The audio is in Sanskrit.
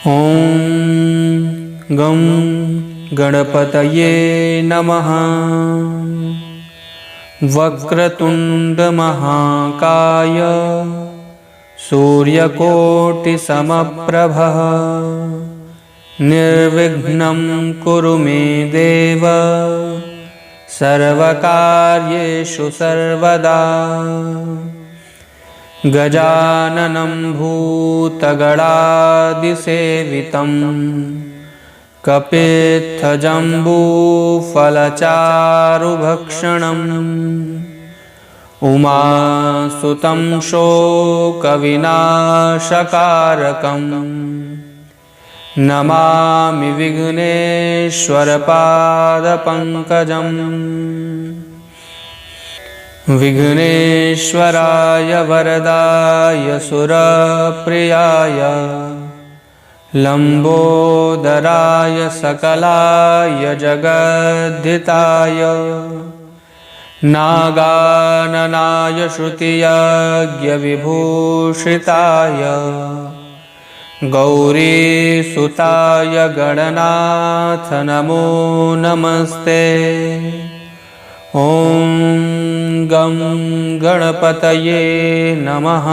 ॐ गं गणपतये नमः। वक्रतुण्डमहाकाय सूर्यकोटिसमप्रभः निर्विघ्नं कुरु मे देव सर्वकार्येषु सर्वदा। गजाननं भूतगणादिसेवितं कपित्थजम्बूफलचारुभक्षणम् उमासुतं शोकविनाशकारकं नमामि विघ्नेश्वरपादपङ्कजम्। विघ्नेश्वराय वरदाय सुरप्रियाय लम्बोदराय सकलाय जगद्धिताय नागाननाय श्रुतियज्ञविभूषिताय गौरीसुताय गणनाथ नमो नमस्ते। ॐ गं गणपतये नमः।